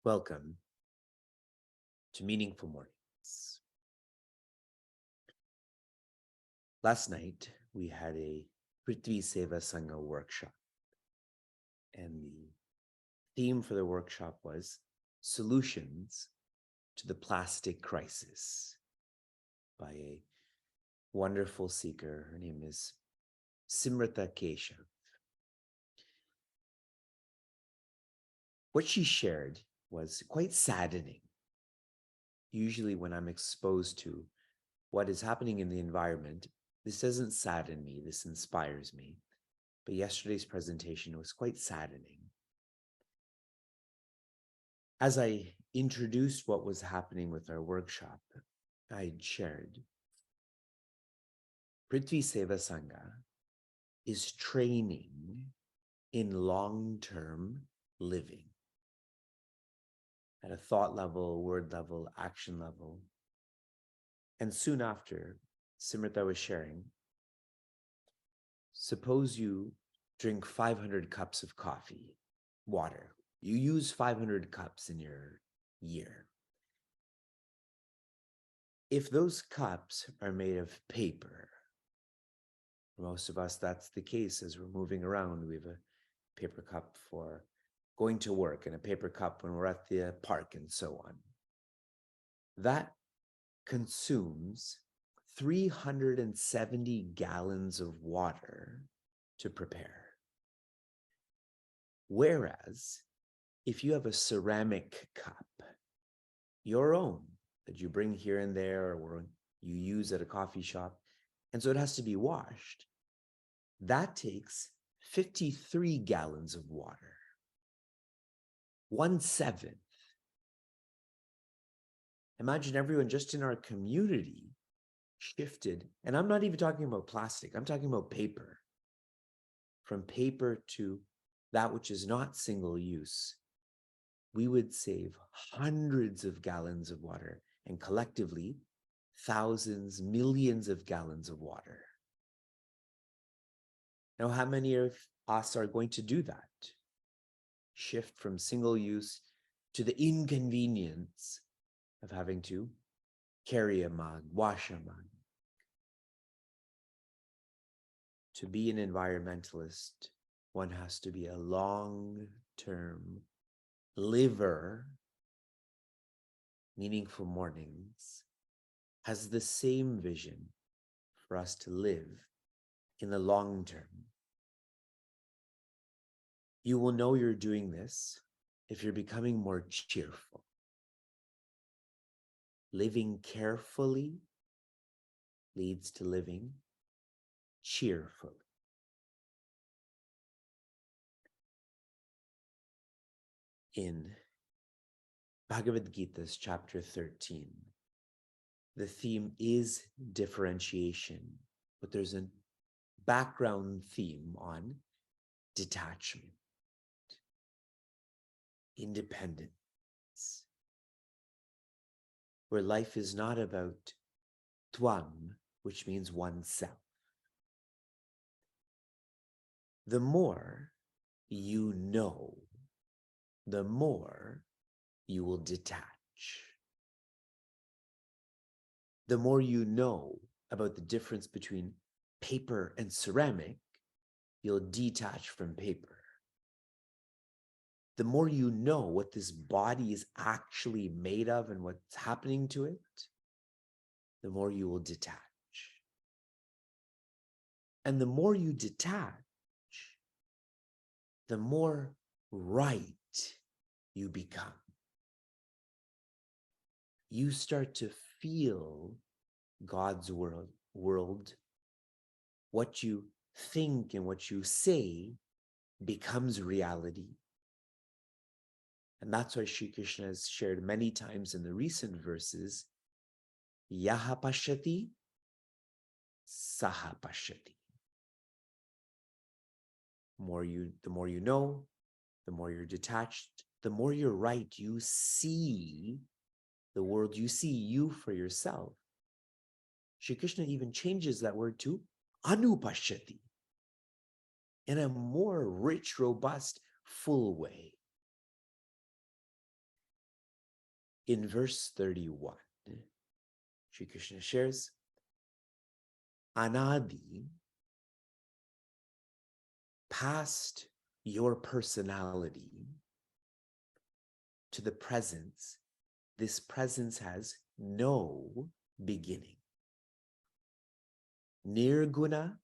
Welcome to Meaningful Mornings. Last night, we had a Prithvi Seva Sangha workshop, and the theme for the workshop was Solutions to the Plastic Crisis by a wonderful seeker. Her name is Simrata Keshav. What she shared was quite saddening. Usually when I'm exposed to what is happening in the environment, this doesn't sadden me, this inspires me. But yesterday's presentation was quite saddening. As I introduced what was happening with our workshop, I had shared Prithvi Seva Sangha is training in long-term living at a thought level, word level, action level. And soon after, Simrata was sharing, suppose you drink 500 cups of coffee, water. You use 500 cups in your year. If those cups are made of paper, for most of us, that's the case as we're moving around. We have a paper cup for going to work and a paper cup when we're at the park and so on. That consumes 370 gallons of water to prepare. Whereas if you have a ceramic cup, your own, that you bring here and there or you use at a coffee shop, and so it has to be washed, that takes 53 gallons of water. 1/7. Imagine everyone just in our community shifted, and I'm not even talking about plastic, I'm talking about paper. From paper to that which is not single use, we would save hundreds of gallons of water, and collectively, thousands, millions of gallons of water. Now, how many of us are going to do that? Shift from single use to the inconvenience of having to carry a mug, wash a mug. To be an environmentalist, one has to be a long-term liver. Meaningful Mornings has the same vision for us to live in the long term. You will know you're doing this if you're becoming more cheerful. Living carefully leads to living cheerfully. In Bhagavad Gita's chapter 13, the theme is differentiation, but there's a background theme on detachment, independence, where life is not about tvam, which means oneself. The more you know, the more you will detach. The more you know about the difference between paper and ceramic, you'll detach from paper. The more you know what this body is actually made of and what's happening to it, the more you will detach. And the more you detach, the more right you become. You start to feel God's world. What you think and what you say becomes reality. And that's why Sri Krishna has shared many times in the recent verses, Yaha Pashyati, Saha Pashyati. The more you know, the more you're detached, the more you're right. You see the world, you see you for yourself. Shri Krishna even changes that word to Anupashyati in a more rich, robust, full way. In verse 31, Sri Krishna shares, Anadi, past your personality to the presence, this presence has no beginning. Nirguna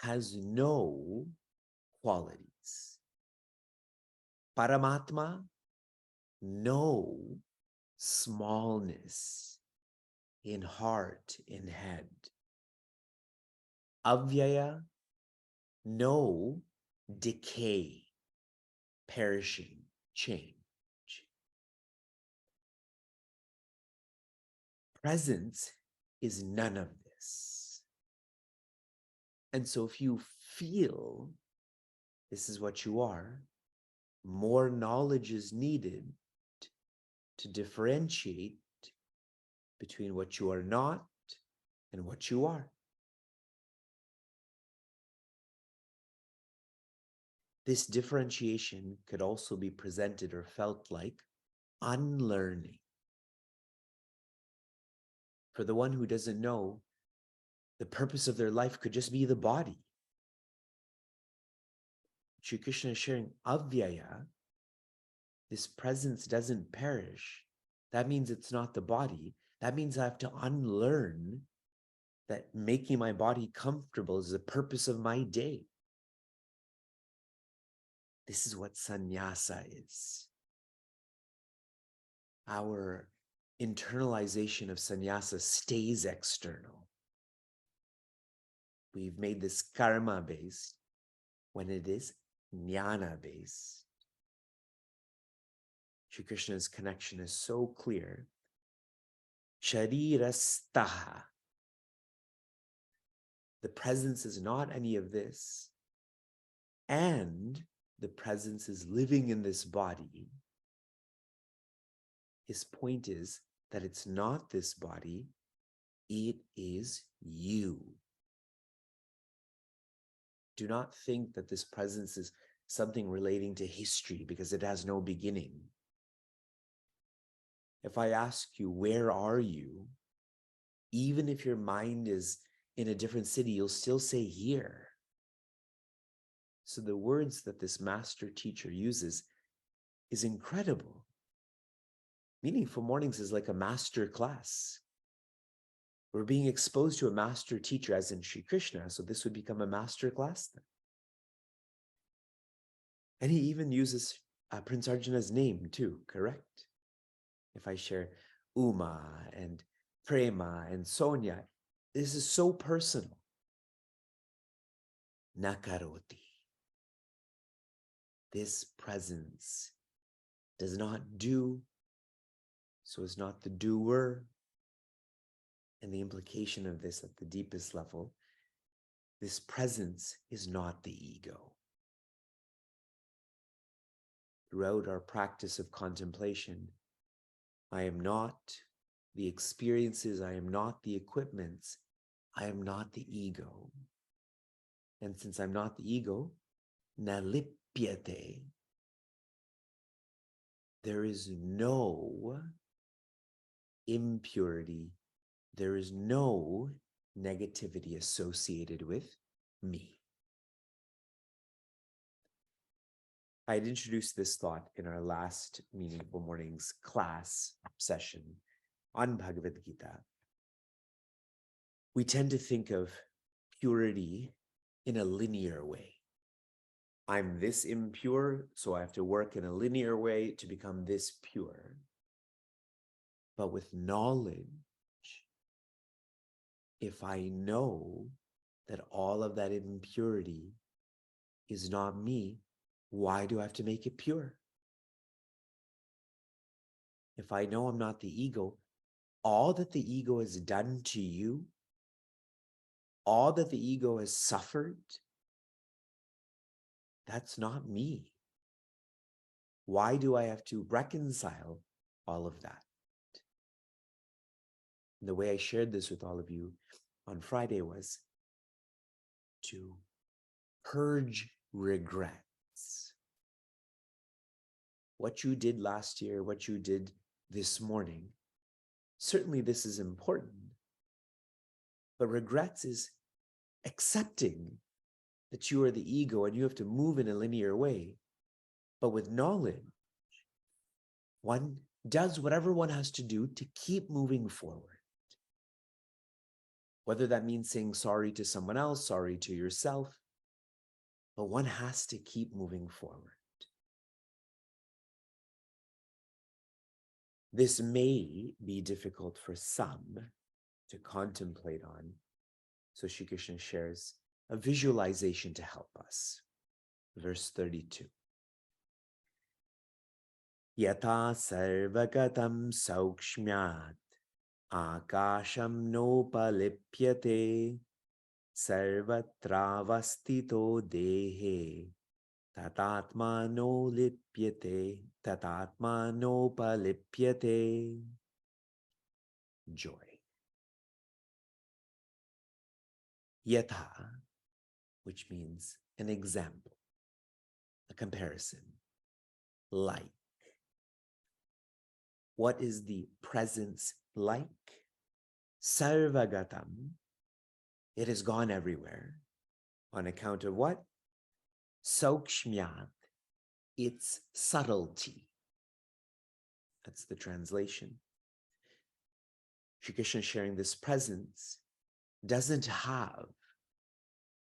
has no qualities. Paramatma, no smallness in heart, in head. Avyaya, no decay, perishing, change. Presence is none of this. And so if you feel this is what you are, more knowledge is needed to differentiate between what you are not and what you are. This differentiation could also be presented or felt like unlearning. For the one who doesn't know, the purpose of their life could just be the body. Shri Krishna is sharing avyaya. This presence doesn't perish. That means it's not the body. That means I have to unlearn that making my body comfortable is the purpose of my day. This is what sannyasa is. Our internalization of sannyasa stays external. We've made this karma-based when it is jnana-based. Shri Krishna's connection is so clear. Sharirastaha. The presence is not any of this. And the presence is living in this body. His point is that it's not this body, it is you. Do not think that this presence is something relating to history because it has no beginning. If I ask you, where are you? Even if your mind is in a different city, you'll still say here. So the words that this master teacher uses is incredible. Meaningful Mornings is like a master class. We're being exposed to a master teacher, as in Sri Krishna, so this would become a master class then. And he even uses Prince Arjuna's name too, correct? If I share Uma and Prema and Sonia, this is so personal. Nakaroti. This presence does not do, so is not the doer. And the implication of this at the deepest level, this presence is not the ego. Throughout our practice of contemplation, I am not the experiences, I am not the equipments, I am not the ego. And since I'm not the ego, nalipyate, there is no impurity, there is no negativity associated with me. I had introduced this thought in our last Meaningful Mornings class session on Bhagavad Gita. We tend to think of purity in a linear way. I'm this impure, so I have to work in a linear way to become this pure. But with knowledge, if I know that all of that impurity is not me, why do I have to make it pure? If I know I'm not the ego, all that the ego has done to you, all that the ego has suffered, that's not me. Why do I have to reconcile all of that? And the way I shared this with all of you on Friday was to purge regrets. What you did last year, what you did this morning, certainly this is important, but regrets is accepting that you are the ego and you have to move in a linear way. But with knowledge, one does whatever one has to do to keep moving forward. Whether that means saying sorry to someone else, sorry to yourself, but one has to keep moving forward. This may be difficult for some to contemplate on. So Shri Krishna shares a visualization to help us. Verse 32. Yata sarvagatam saukshmyat akasham nopalipyate sarvatravastito dehe tatatma no lipyate tatatma nopalipyate. Joy. Yata, which means an example, a comparison, like. What is the presence like? Sarvagatam. It has gone everywhere. On account of what? Saukshmyat. Its subtlety. That's the translation. Shri Krishna sharing this presence doesn't have,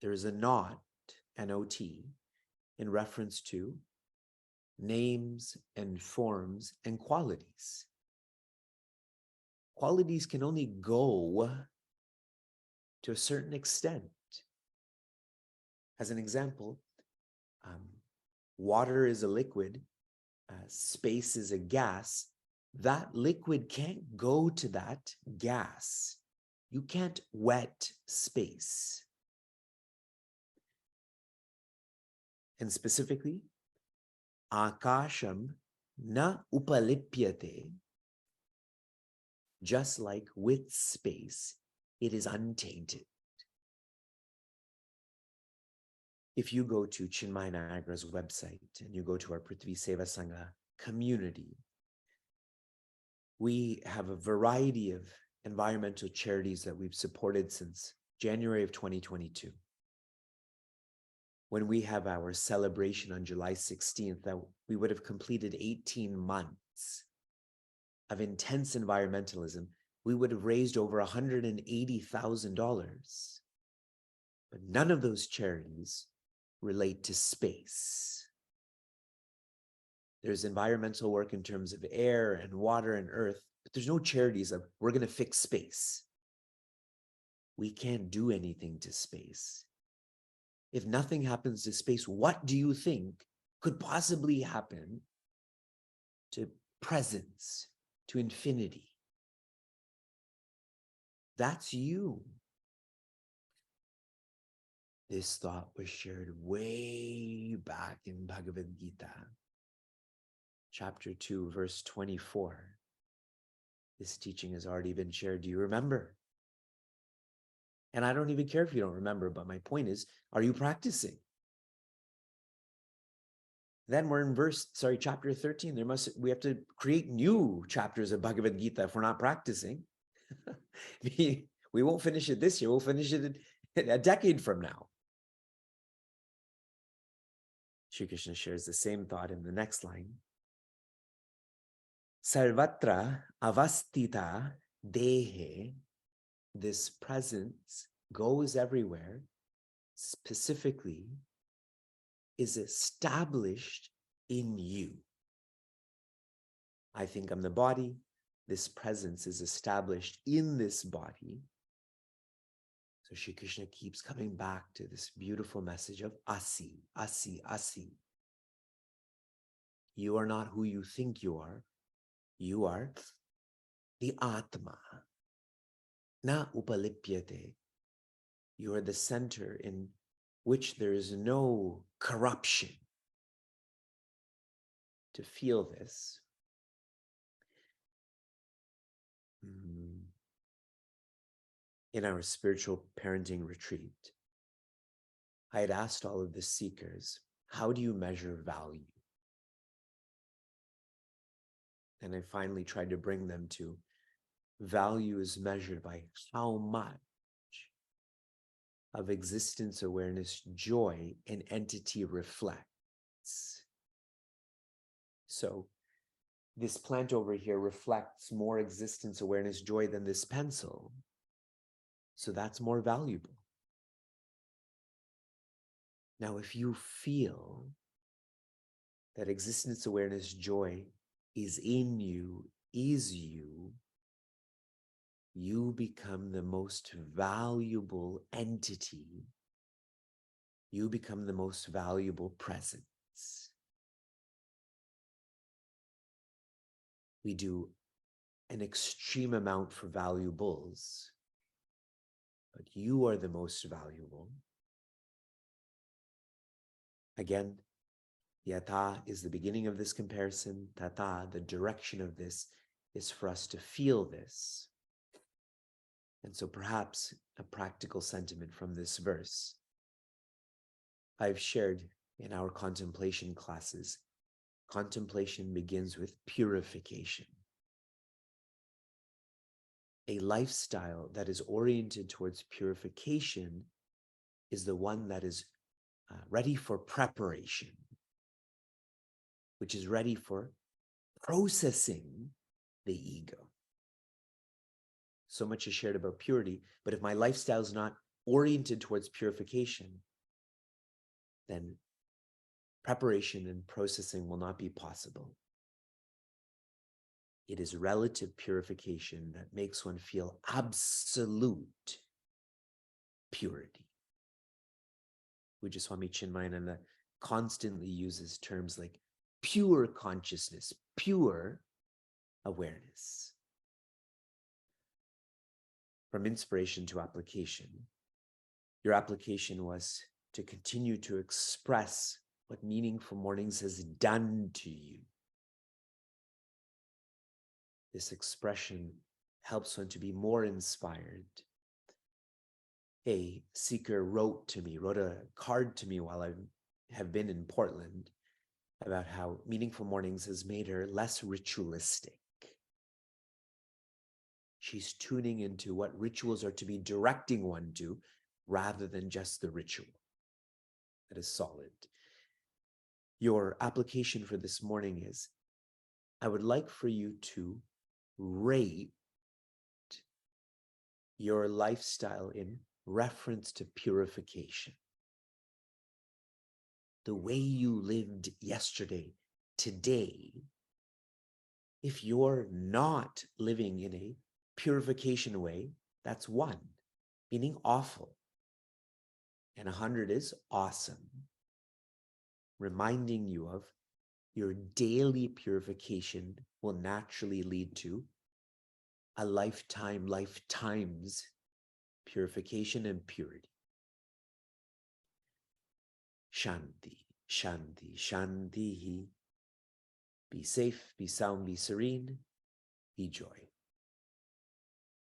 there is a not, N-O-T, in reference to names and forms and qualities. Qualities can only go to a certain extent. As an example, water is a liquid, space is a gas. That liquid can't go to that gas. You can't wet space. And specifically, akasham na upalipyate. Just like with space, it is untainted. If you go to Chinmay Niagara's website and you go to our Prithvi Seva Sangha community, we have a variety of environmental charities that we've supported since January of 2022. When we have our celebration on July 16th, that we would have completed 18 months of intense environmentalism, we would have raised over $180,000. But none of those charities relate to space. There's environmental work in terms of air and water and earth, but there's no charities of, we're going to fix space. We can't do anything to space. If nothing happens to space, what do you think could possibly happen to presence, to infinity? That's you. This thought was shared way back in Bhagavad Gita, chapter 2, verse 24. This teaching has already been shared. Do you remember? And I don't even care if you don't remember, but my point is, are you practicing? Then we're in chapter 13. We have to create new chapters of Bhagavad Gita if we're not practicing. We won't finish it this year. We'll finish it a decade from now. Shri Krishna shares the same thought in the next line. Sarvatra avastita dehe. This presence goes everywhere, specifically is established in you. I think I'm the body. This presence is established in this body. So Shri Krishna keeps coming back to this beautiful message of asi, asi, asi. You are not who you think you are. You are the Atma. Na upalipyate. You are the center in which there is no corruption. To feel this, in our spiritual parenting retreat, I had asked all of the seekers, how do you measure value? And I finally tried to bring them to value is measured by how much of existence awareness joy an entity reflects. So this plant over here reflects more existence awareness joy than this pencil. So that's more valuable. Now, if you feel that existence awareness joy is in you, is you, you become the most valuable entity. You become the most valuable presence. We do an extreme amount for valuables, but you are the most valuable. Again, yata is the beginning of this comparison. Tata, the direction of this, is for us to feel this. And so perhaps a practical sentiment from this verse. I've shared in our contemplation classes, contemplation begins with purification. A lifestyle that is oriented towards purification is the one that is ready for preparation, which is ready for processing the ego. So much is shared about purity, but if my lifestyle is not oriented towards purification, then preparation and processing will not be possible. It is relative purification that makes one feel absolute purity. Swami Chinmayananda constantly uses terms like pure consciousness, pure awareness. From inspiration to application, your application was to continue to express what Meaningful Mornings has done to you. This expression helps one to be more inspired. A seeker wrote a card to me while I have been in Portland about how Meaningful Mornings has made her less ritualistic. She's tuning into what rituals are to be directing one to rather than just the ritual. That is solid. Your application for this morning is, I would like for you to rate your lifestyle in reference to purification. The way you lived yesterday, today, if you're not living in a purification way, that's 1, meaning awful. And 100 is awesome. Reminding you of your daily purification will naturally lead to a lifetimes purification and purity. Shanti, Shanti, Shanti. Be safe, be sound, be serene, be joy.